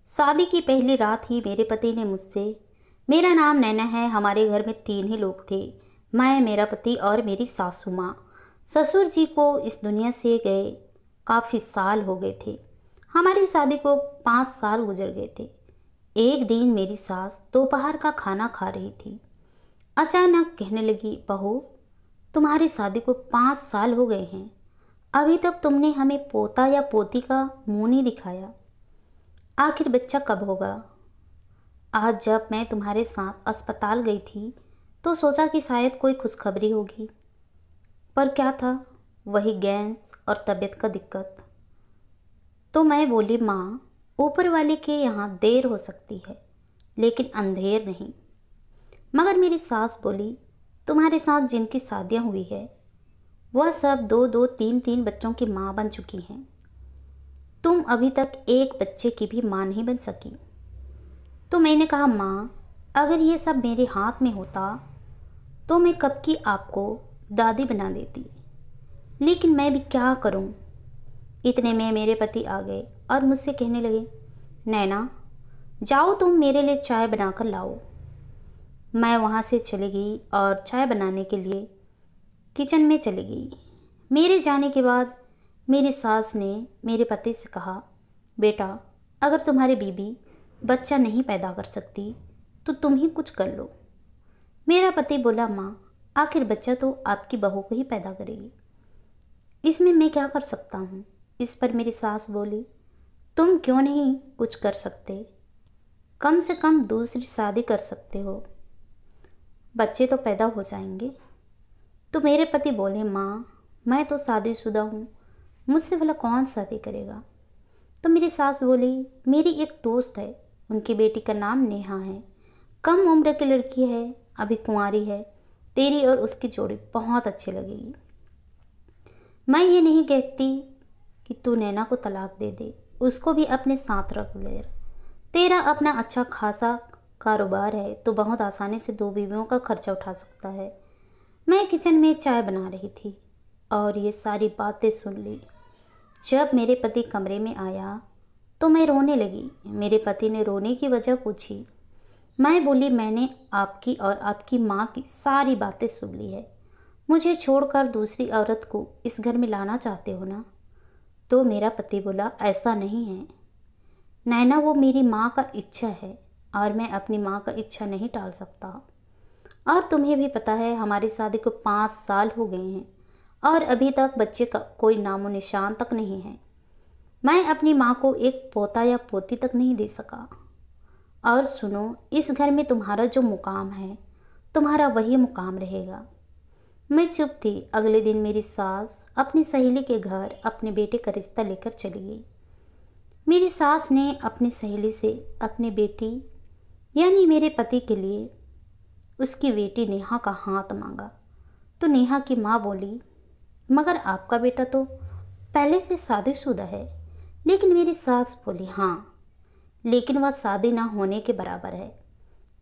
शादी की पहली रात ही मेरे पति ने मुझसे, मेरा नाम नैना है, हमारे घर में 3 ही लोग थे, मैं, मेरा पति और मेरी सासू माँ। ससुर जी को इस दुनिया से गए काफ़ी साल हो गए थे। हमारी शादी को 5 साल गुजर गए थे। एक दिन मेरी सास दोपहर का खाना खा रही थी। अचानक कहने लगी, बहू, तुम्हारी शादी को 5 साल हो गए हैं, अभी तक तुमने हमें पोता या पोती का मुंह नहीं दिखाया। आखिर बच्चा कब होगा? आज जब मैं तुम्हारे साथ अस्पताल गई थी तो सोचा कि शायद कोई खुशखबरी होगी, पर क्या था, वही गैस और तबीयत का दिक्कत। तो मैं बोली, माँ, ऊपर वाले के यहाँ देर हो सकती है लेकिन अंधेर नहीं। मगर मेरी सास बोली, तुम्हारे साथ जिनकी शादियाँ हुई है वह सब 2-2, 3-3 बच्चों की माँ बन चुकी हैं। तुम अभी तक एक बच्चे की भी माँ नहीं बन सकी। तो मैंने कहा, माँ, अगर ये सब मेरे हाथ में होता तो मैं कब की आपको दादी बना देती, लेकिन मैं भी क्या करूँ। इतने में मेरे पति आ गए और मुझसे कहने लगे, नैना, जाओ तुम मेरे लिए चाय बनाकर लाओ। मैं वहाँ से चली गई और चाय बनाने के लिए किचन में चली गई। मेरे जाने के बाद मेरी सास ने मेरे पति से कहा, बेटा, अगर तुम्हारी बीबी बच्चा नहीं पैदा कर सकती तो तुम ही कुछ कर लो। मेरा पति बोला, माँ, आखिर बच्चा तो आपकी बहू को ही पैदा करेगी, इसमें मैं क्या कर सकता हूँ। इस पर मेरी सास बोली, तुम क्यों नहीं कुछ कर सकते, कम से कम दूसरी शादी कर सकते हो, बच्चे तो पैदा हो जाएंगे। तो मेरे पति बोले, माँ, मैं तो शादीशुदा हूँ, मुझसे भला कौन शादी करेगा। तो मेरी सास बोली, मेरी एक दोस्त है, उनकी बेटी का नाम नेहा है, कम उम्र की लड़की है, अभी कुंवारी है, तेरी और उसकी जोड़ी बहुत अच्छी लगेगी। मैं ये नहीं कहती कि तू नैना को तलाक दे दे, उसको भी अपने साथ रख ले। तेरा अपना अच्छा खासा कारोबार है तो बहुत आसानी से 2 बीवियों का खर्चा उठा सकता है। मैं किचन में चाय बना रही थी और ये सारी बातें सुन ली। जब मेरे पति कमरे में आया तो मैं रोने लगी। मेरे पति ने रोने की वजह पूछी। मैं बोली, मैंने आपकी और आपकी माँ की सारी बातें सुन ली है, मुझे छोड़कर दूसरी औरत को इस घर में लाना चाहते हो ना। तो मेरा पति बोला, ऐसा नहीं है नैना, वो मेरी माँ का इच्छा है और मैं अपनी माँ का इच्छा नहीं टाल सकता। और तुम्हें भी पता है, हमारी शादी को 5 साल हो गए हैं और अभी तक बच्चे का कोई नामो निशान तक नहीं है। मैं अपनी माँ को एक पोता या पोती तक नहीं दे सका। और सुनो, इस घर में तुम्हारा जो मुकाम है, तुम्हारा वही मुकाम रहेगा। मैं चुप थी। अगले दिन मेरी सास अपनी सहेली के घर अपने बेटे का रिश्ता लेकर चली गई। मेरी सास ने अपनी सहेली से अपने बेटी यानी मेरे पति के लिए उसकी बेटी नेहा का हाथ मांगा। तो नेहा की माँ बोली, मगर आपका बेटा तो पहले से शादीशुदा है। लेकिन मेरी सास बोली, हाँ, लेकिन वह शादी ना होने के बराबर है,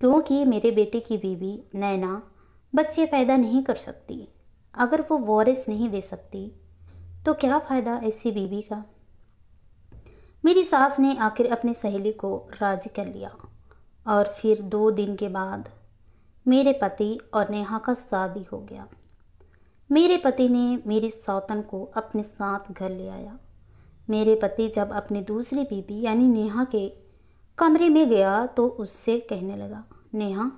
क्योंकि मेरे बेटे की बीवी नैना बच्चे पैदा नहीं कर सकती। अगर वो वारिस नहीं दे सकती तो क्या फ़ायदा ऐसी बीवी का। मेरी सास ने आखिर अपनी सहेली को राज़ी कर लिया और फिर 2 दिन के बाद मेरे पति और नेहा का शादी हो गया। मेरे पति ने मेरी सौतन को अपने साथ घर ले आया। मेरे पति जब अपनी दूसरी बीबी यानी नेहा के कमरे में गया तो उससे कहने लगा, नेहा,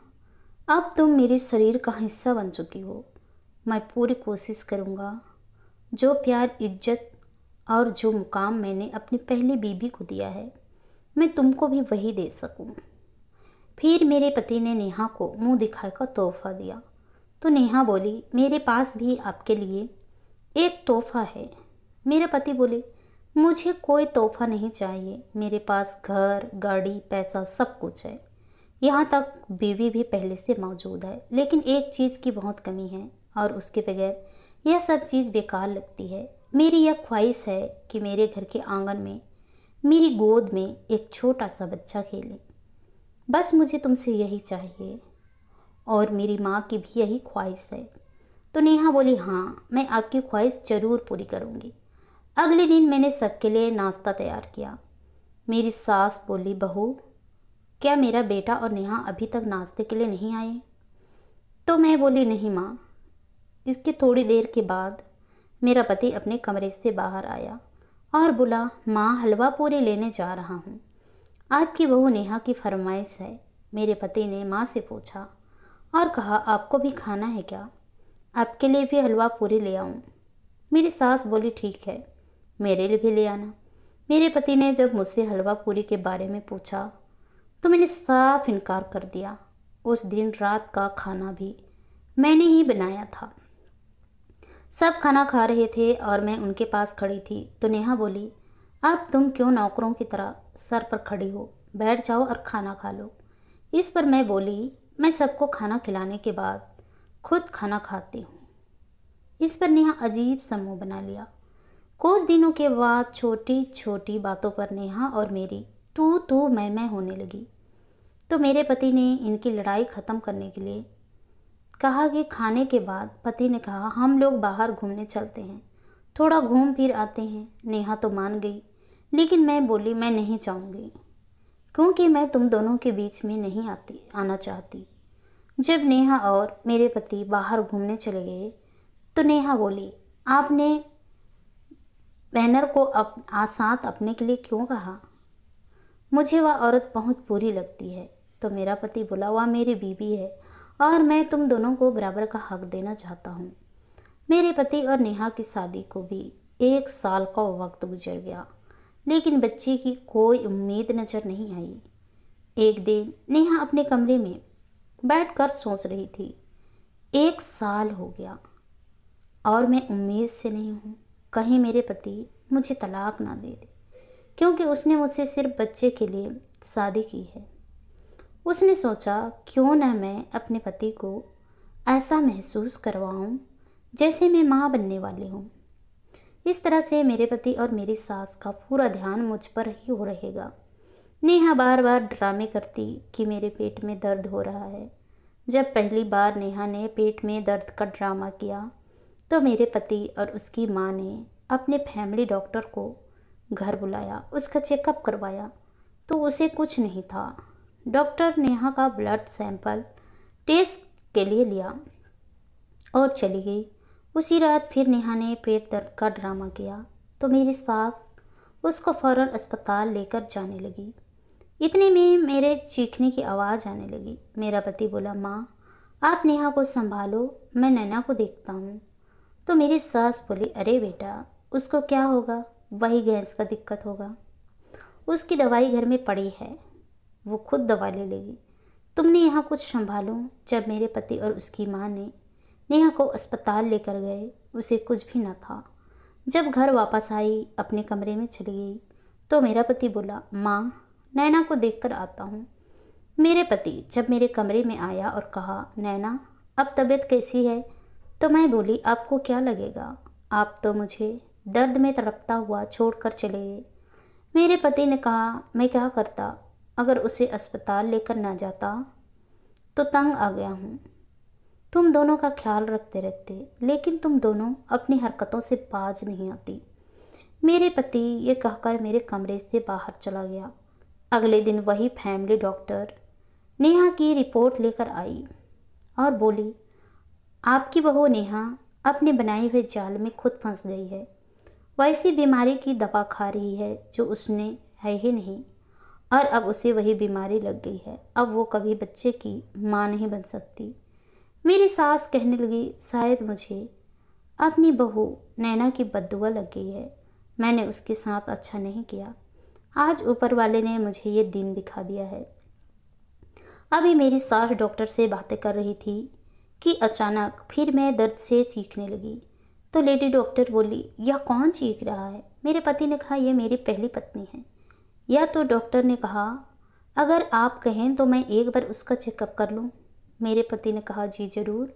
अब तुम मेरे शरीर का हिस्सा बन चुकी हो। मैं पूरी कोशिश करूँगा जो प्यार, इज्जत और जो मुकाम मैंने अपनी पहली बीबी को दिया है, मैं तुमको भी वही दे सकूं। फिर मेरे पति ने नेहा को मुंह दिखाकर तोहफा दिया। तो नेहा बोली, मेरे पास भी आपके लिए एक तोहफा है। मेरे पति बोले, मुझे कोई तोहफा नहीं चाहिए, मेरे पास घर, गाड़ी, पैसा सब कुछ है, यहाँ तक बीवी भी पहले से मौजूद है, लेकिन एक चीज़ की बहुत कमी है और उसके बगैर यह सब चीज़ बेकार लगती है। मेरी यह ख्वाहिश है कि मेरे घर के आंगन में मेरी गोद में एक छोटा सा बच्चा खेले। बस मुझे तुमसे यही चाहिए और मेरी माँ की भी यही ख्वाहिश है। तो नेहा बोली, हाँ, मैं आपकी ख्वाहिश ज़रूर पूरी करूँगी। अगले दिन मैंने सबके लिए नाश्ता तैयार किया। मेरी सास बोली, बहू क्या मेरा बेटा और नेहा अभी तक नाश्ते के लिए नहीं आए? तो मैं बोली, नहीं माँ। इसके थोड़ी देर के बाद मेरा पति अपने कमरे से बाहर आया और बोला, माँ हलवा पूरी लेने जा रहा हूँ, आपकी बहू नेहा की फरमाइश है। मेरे पति ने माँ से पूछा और कहा, आपको भी खाना है क्या? आपके लिए भी हलवा पूरी ले आऊँ? मेरी सास बोली, ठीक है, मेरे लिए भी ले आना। मेरे पति ने जब मुझसे हलवा पूरी के बारे में पूछा तो मैंने साफ इनकार कर दिया। उस दिन रात का खाना भी मैंने ही बनाया था। सब खाना खा रहे थे और मैं उनके पास खड़ी थी तो नेहा बोली, अब तुम क्यों नौकरों की तरह सर पर खड़ी हो, बैठ जाओ और खाना खा लो। इस पर मैं बोली, मैं सबको खाना खिलाने के बाद खुद खाना खाती हूँ। इस पर नेहा अजीब सा मुंह बना लिया। कुछ दिनों के बाद छोटी छोटी बातों पर नेहा और मेरी तू मैं होने लगी। तो मेरे पति ने इनकी लड़ाई ख़त्म करने के लिए कहा कि खाने के बाद पति ने कहा, हम लोग बाहर घूमने चलते हैं, थोड़ा घूम फिर आते हैं। नेहा तो मान गई, लेकिन मैं बोली, मैं नहीं चाहूँगी, क्योंकि मैं तुम दोनों के बीच में नहीं आना चाहती। जब नेहा और मेरे पति बाहर घूमने चले गए तो नेहा बोली, आपने बैनर को साथ अपने के लिए क्यों कहा? मुझे वह औरत बहुत बुरी लगती है। तो मेरा पति बोला, वह मेरी बीवी है और मैं तुम दोनों को बराबर का हक देना चाहता हूँ। मेरे पति और नेहा की शादी को भी 1 साल का वक्त गुजर गया, लेकिन बच्चे की कोई उम्मीद नजर नहीं आई। एक दिन नेहा अपने कमरे में बैठकर सोच रही थी, 1 साल हो गया और मैं उम्मीद से नहीं हूँ, कहीं मेरे पति मुझे तलाक ना दे दे, क्योंकि उसने मुझसे सिर्फ बच्चे के लिए शादी की है। उसने सोचा, क्यों न मैं अपने पति को ऐसा महसूस करवाऊं जैसे मैं माँ बनने वाली हूँ। इस तरह से मेरे पति और मेरी सास का पूरा ध्यान मुझ पर ही हो रहेगा। नेहा बार बार ड्रामे करती कि मेरे पेट में दर्द हो रहा है। जब पहली बार नेहा ने पेट में दर्द का ड्रामा किया तो मेरे पति और उसकी माँ ने अपने फैमिली डॉक्टर को घर बुलाया, उसका चेकअप करवाया तो उसे कुछ नहीं था। डॉक्टर नेहा का ब्लड सैंपल टेस्ट के लिए लिया और चली गई। उसी रात फिर नेहा ने पेट दर्द का ड्रामा किया तो मेरी सास उसको फ़ौरन अस्पताल लेकर जाने लगी। इतने में मेरे चीखने की आवाज़ आने लगी। मेरा पति बोला, माँ आप नेहा को संभालो, मैं नैना को देखता हूँ। तो मेरी सास बोली, अरे बेटा उसको क्या होगा, वही गैस का दिक्कत होगा, उसकी दवाई घर में पड़ी है, वो खुद दवा ले लेगी, तुमने यहाँ कुछ संभालो। जब मेरे पति और उसकी माँ ने नेहा को अस्पताल लेकर गए, उसे कुछ भी न था। जब घर वापस आई, अपने कमरे में चली गई तो मेरा पति बोला, माँ नैना को देखकर आता हूँ। मेरे पति जब मेरे कमरे में आया और कहा, नैना अब तबीयत कैसी है? तो मैं बोली, आपको क्या लगेगा, आप तो मुझे दर्द में तड़पता हुआ छोड़कर चले गए। मेरे पति ने कहा, मैं क्या करता अगर उसे अस्पताल लेकर ना जाता, तो तंग आ गया हूँ तुम दोनों का ख्याल रखते रखते, लेकिन तुम दोनों अपनी हरकतों से बाज नहीं आती। मेरे पति ये कहकर मेरे कमरे से बाहर चला गया। अगले दिन वही फैमिली डॉक्टर नेहा की रिपोर्ट लेकर आई और बोली, आपकी बहू नेहा अपने बनाए हुए जाल में खुद फंस गई है। वैसी बीमारी की दवा खा रही है जो उसने है ही नहीं, और अब उसे वही बीमारी लग गई है। अब वो कभी बच्चे की माँ नहीं बन सकती। मेरी सास कहने लगी, शायद मुझे अपनी बहू नैना की बद्दुआ लग गई है, मैंने उसके साथ अच्छा नहीं किया। आज ऊपर वाले ने मुझे ये दिन दिखा दिया है। अभी मेरी सास डॉक्टर से बातें कर रही थी कि अचानक फिर मैं दर्द से चीखने लगी। तो लेडी डॉक्टर बोली, यह कौन चीख रहा है? मेरे पति ने कहा, यह मेरी पहली पत्नी है। या तो डॉक्टर ने कहा, अगर आप कहें तो मैं एक बार उसका चेकअप कर लूँ। मेरे पति ने कहा, जी ज़रूर।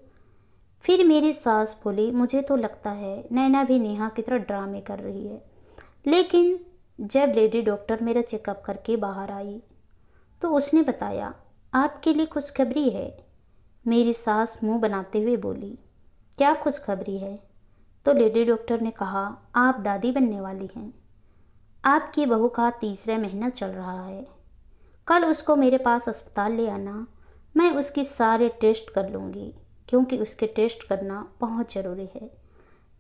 फिर मेरी सास बोली, मुझे तो लगता है नैना भी नेहा की तरह ड्रामे कर रही है। लेकिन जब लेडी डॉक्टर मेरा चेकअप करके बाहर आई तो उसने बताया, आपके लिए खुशखबरी है। मेरी सास मुंह बनाते हुए बोली, क्या खुशखबरी है? तो लेडी डॉक्टर ने कहा, आप दादी बनने वाली हैं। आपकी बहू का तीसरा महीना चल रहा है। कल उसको मेरे पास अस्पताल ले आना, मैं उसकी सारे टेस्ट कर लूँगी, क्योंकि उसके टेस्ट करना बहुत ज़रूरी है।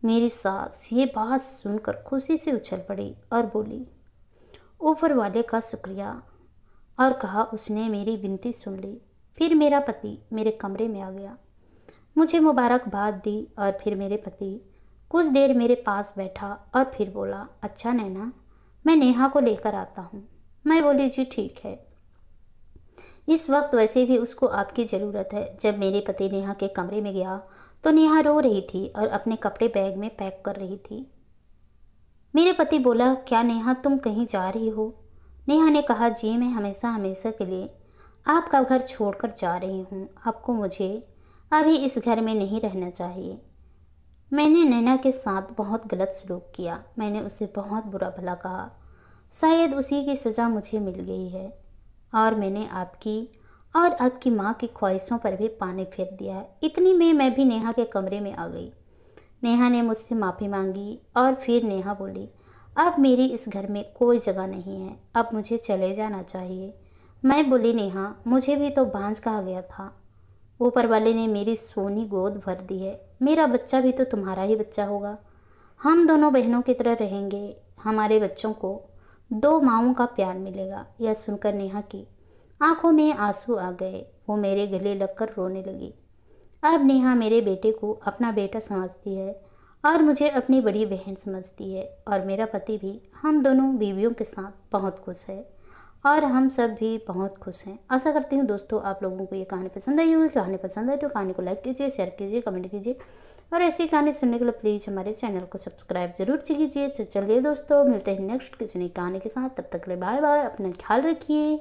मेरी सास ये बात सुनकर खुशी से उछल पड़ी और बोली, ऊपर वाले का शुक्रिया। और कहा उसने मेरी विनती सुन ली। फिर मेरा पति मेरे कमरे में आ गया, मुझे मुबारकबाद दी और फिर मेरे पति कुछ देर मेरे पास बैठा और फिर बोला, अच्छा नैना, मैं नेहा को लेकर आता हूँ। मैं बोली, जी ठीक है। इस वक्त वैसे भी उसको आपकी ज़रूरत है। जब मेरे पति नेहा के कमरे में गया तो नेहा रो रही थी और अपने कपड़े बैग में पैक कर रही थी। मेरे पति बोला, क्या नेहा तुम कहीं जा रही हो? नेहा ने कहा, जी मैं हमेशा हमेशा के लिए आपका घर छोड़कर जा रही हूँ। आपको मुझे अभी इस घर में नहीं रहना चाहिए। मैंने नैना के साथ बहुत गलत सलूक किया। मैंने उसे बहुत बुरा भला कहा। शायद उसी की सज़ा मुझे मिल गई है और मैंने आपकी और आपकी माँ की ख्वाहिशों पर भी पानी फेर दिया है। इतनी में मैं भी नेहा के कमरे में आ गई। नेहा ने मुझसे माफ़ी मांगी और फिर नेहा बोली, अब मेरी इस घर में कोई जगह नहीं है, अब मुझे चले जाना चाहिए। मैं बोली, नेहा मुझे भी तो बांझ कहा गया था। ऊपर वाले ने मेरी सोनी गोद भर दी है। मेरा बच्चा भी तो तुम्हारा ही बच्चा होगा। हम दोनों बहनों की तरह रहेंगे। हमारे बच्चों को दो माँओं का प्यार मिलेगा। यह सुनकर नेहा की आंखों में आंसू आ गए। वो मेरे गले लगकर रोने लगी। अब नेहा मेरे बेटे को अपना बेटा समझती है और मुझे अपनी बड़ी बहन समझती है। और मेरा पति भी हम दोनों बीवियों के साथ बहुत खुश है और हम सब भी बहुत खुश हैं। आशा करती हूँ दोस्तों आप लोगों को ये कहानी पसंद आई होगी। कहानी पसंद आए तो कहानी को लाइक कीजिए, शेयर कीजिए, कमेंट कीजिए और ऐसी कहानी सुनने के लिए प्लीज़ हमारे चैनल को सब्सक्राइब जरूर कीजिए। तो चलिए दोस्तों, मिलते हैं नेक्स्ट किसी नई कहानी के साथ। तब तक के लिए बाय बाय, अपना ख्याल रखिए।